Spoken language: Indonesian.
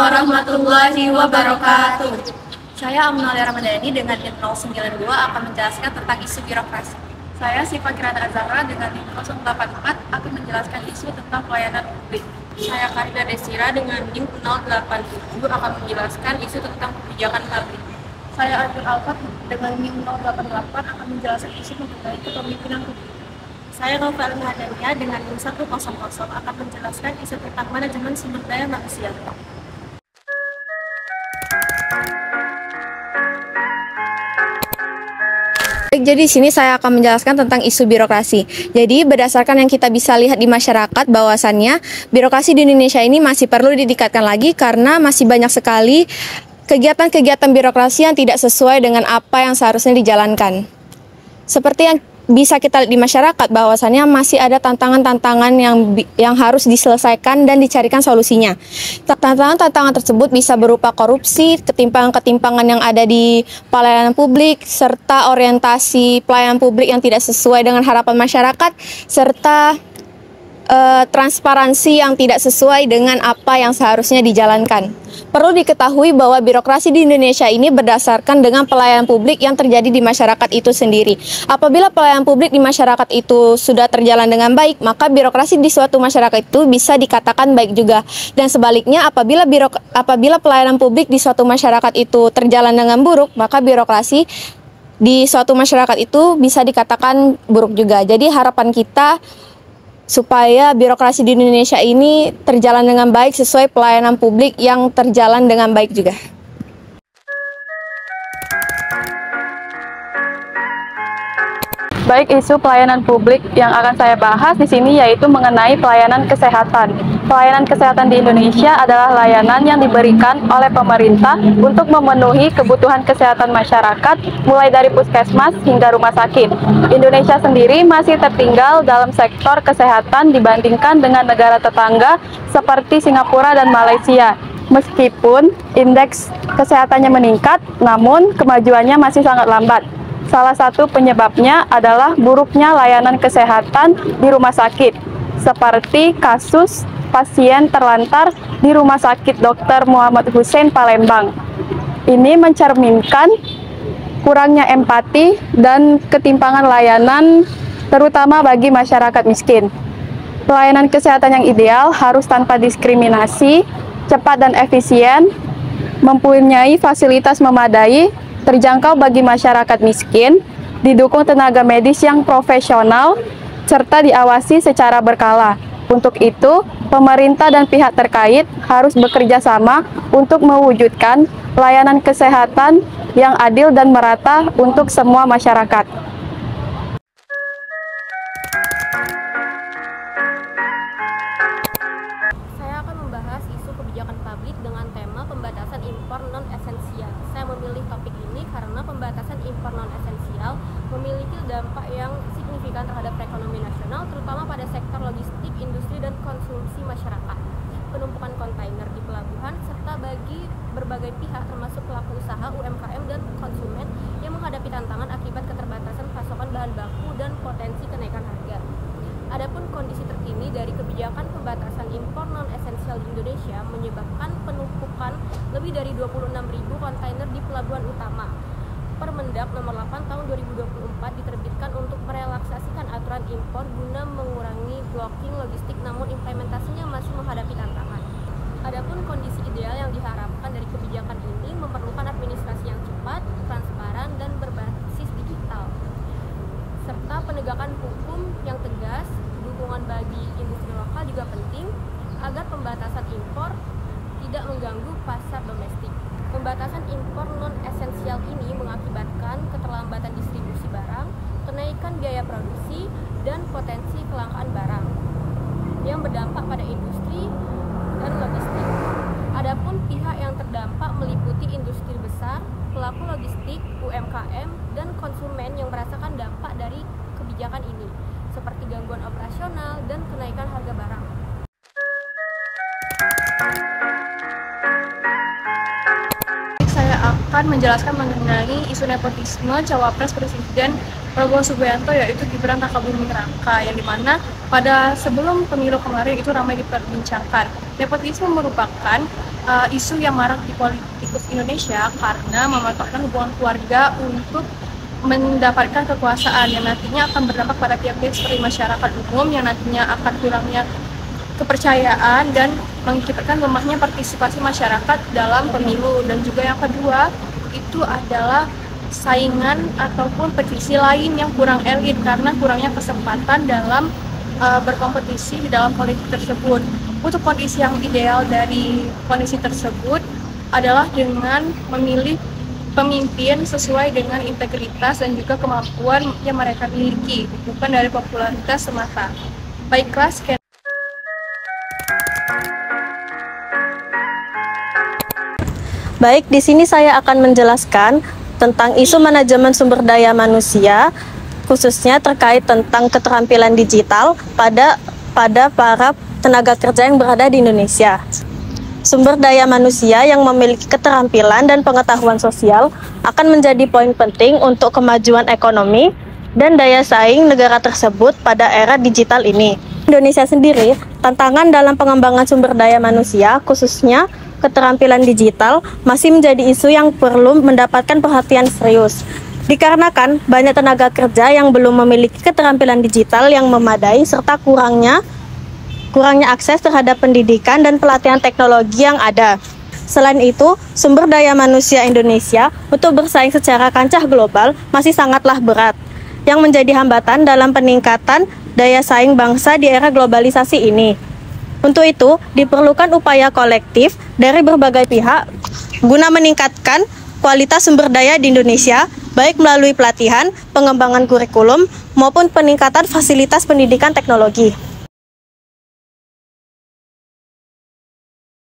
warahmatullahi wabarakatuh. Saya Amnalia Ramadhani dengan NIM 092 akan menjelaskan tentang isu birokrasi. Saya Siva Kirana Azahra dengan NIM 084 akan menjelaskan isu tentang pelayanan publik. Saya Karina Desira dengan NIM 087 akan menjelaskan isu tentang kebijakan publik. Saya Arjun Alfat dengan NIM 088 akan menjelaskan isu mengenai kepemimpinan publik. Saya Novel Mahadania dengan NIM 100 akan menjelaskan isu tentang manajemen sumber daya manusia. Jadi di sini saya akan menjelaskan tentang isu birokrasi. Jadi berdasarkan yang kita bisa lihat di masyarakat, bahwasannya birokrasi di Indonesia ini masih perlu ditingkatkan lagi karena masih banyak sekali kegiatan-kegiatan birokrasi yang tidak sesuai dengan apa yang seharusnya dijalankan. Seperti yang bisa kita lihat di masyarakat, bahwasannya masih ada tantangan-tantangan yang harus diselesaikan dan dicarikan solusinya. Tantangan-tantangan tersebut bisa berupa korupsi, ketimpangan-ketimpangan yang ada di pelayanan publik, serta orientasi pelayanan publik yang tidak sesuai dengan harapan masyarakat, serta transparansi yang tidak sesuai dengan apa yang seharusnya dijalankan. Perlu diketahui bahwa birokrasi di Indonesia ini berdasarkan dengan pelayanan publik yang terjadi di masyarakat itu sendiri. Apabila pelayanan publik di masyarakat itu sudah terjalan dengan baik, maka birokrasi di suatu masyarakat itu bisa dikatakan baik juga. Dan sebaliknya, apabila pelayanan publik di suatu masyarakat itu terjalan dengan buruk, maka birokrasi di suatu masyarakat itu bisa dikatakan buruk juga. Jadi harapan kita supaya birokrasi di Indonesia ini terjalan dengan baik sesuai pelayanan publik yang terjalan dengan baik juga. Baik, isu pelayanan publik yang akan saya bahas di sini yaitu mengenai pelayanan kesehatan. Pelayanan kesehatan di Indonesia adalah layanan yang diberikan oleh pemerintah untuk memenuhi kebutuhan kesehatan masyarakat, mulai dari puskesmas hingga rumah sakit. Indonesia sendiri masih tertinggal dalam sektor kesehatan dibandingkan dengan negara tetangga seperti Singapura dan Malaysia. Meskipun indeks kesehatannya meningkat, namun kemajuannya masih sangat lambat. Salah satu penyebabnya adalah buruknya layanan kesehatan di rumah sakit, seperti kasus pasien terlantar di Rumah Sakit Dr. Muhammad Hussein Palembang. Ini mencerminkan kurangnya empati dan ketimpangan layanan, terutama bagi masyarakat miskin. Pelayanan kesehatan yang ideal harus tanpa diskriminasi, cepat dan efisien, mempunyai fasilitas memadai, terjangkau bagi masyarakat miskin, didukung tenaga medis yang profesional, serta diawasi secara berkala. Untuk itu, pemerintah dan pihak terkait harus bekerja sama untuk mewujudkan layanan kesehatan yang adil dan merata untuk semua masyarakat. Saya akan membahas isu kebijakan publik dengan tema pembatasan impor non-esensial. Saya memilih topik ini karena pembatasan impor non-esensial memiliki dampak yang signifikan terhadap perekonomian nasional, terutama pada sektor logistik, industri, dan konsumsi masyarakat, penumpukan kontainer di pelabuhan, serta bagi berbagai pihak termasuk pelaku usaha, UMKM, dan konsumen yang menghadapi tantangan akibat keterbatasan pasokan bahan baku dan potensi kenaikan harga. Adapun kondisi terkini dari kebijakan pembatasan impor non-esensial di Indonesia menyebabkan penumpukan lebih dari 26.000 kontainer di pelabuhan utama. Permendag nomor 8 tahun 2024 diterbitkan untuk merelaksasikan aturan impor guna mengurangi blocking logistik, namun implementasinya masih menghadapi tantangan. Adapun kondisi ideal yang diharapkan dari kebijakan ini memerlukan administrasi yang cepat, transparan, dan berbasis digital, serta penegakan hukum yang tegas. Dukungan bagi industri lokal juga penting agar pembatasan impor tidak mengganggu pasar domestik. Pembatasan impor non-esensial ini mengakibatkan keterlambatan distribusi barang, kenaikan biaya produksi, dan potensi kelangkaan barang yang berdampak pada industri dan logistik. Adapun pihak yang terdampak meliputi industri besar, pelaku logistik, UMKM, dan konsumen yang merasakan dampak dari kebijakan ini, seperti gangguan operasional dan kenaikan harga barang. akan menjelaskan mengenai isu nepotisme cawapres Presiden Prabowo Subianto, yaitu Gibran Rakabuming Raka, yang dimana pada sebelum pemilu kemarin itu ramai diperbincangkan. Nepotisme merupakan isu yang marak di politikus Indonesia karena memanfaatkan hubungan keluarga untuk mendapatkan kekuasaan yang nantinya akan berdampak pada pihak-pihak seperti masyarakat umum, yang nantinya akan kurangnya kepercayaan dan mengakibatkan lemahnya partisipasi masyarakat dalam pemilu. Dan juga yang kedua itu adalah saingan ataupun petisi lain yang kurang elit karena kurangnya kesempatan dalam berkompetisi di dalam politik tersebut. Untuk kondisi yang ideal dari kondisi tersebut adalah dengan memilih pemimpin sesuai dengan integritas dan juga kemampuan yang mereka miliki, bukan dari popularitas semata. Baiklah, sekian. Baik, di sini saya akan menjelaskan tentang isu manajemen sumber daya manusia, khususnya terkait tentang keterampilan digital pada para tenaga kerja yang berada di Indonesia. Sumber daya manusia yang memiliki keterampilan dan pengetahuan sosial akan menjadi poin penting untuk kemajuan ekonomi dan daya saing negara tersebut pada era digital ini. Indonesia sendiri, tantangan dalam pengembangan sumber daya manusia, khususnya keterampilan digital, masih menjadi isu yang perlu mendapatkan perhatian serius. Dikarenakan banyak tenaga kerja yang belum memiliki keterampilan digital yang memadai serta kurangnya akses terhadap pendidikan dan pelatihan teknologi yang ada. Selain itu, sumber daya manusia Indonesia untuk bersaing secara kancah global masih sangatlah berat, yang menjadi hambatan dalam peningkatan daya saing bangsa di era globalisasi ini. Untuk itu, diperlukan upaya kolektif dari berbagai pihak guna meningkatkan kualitas sumber daya di Indonesia, baik melalui pelatihan, pengembangan kurikulum, maupun peningkatan fasilitas pendidikan teknologi.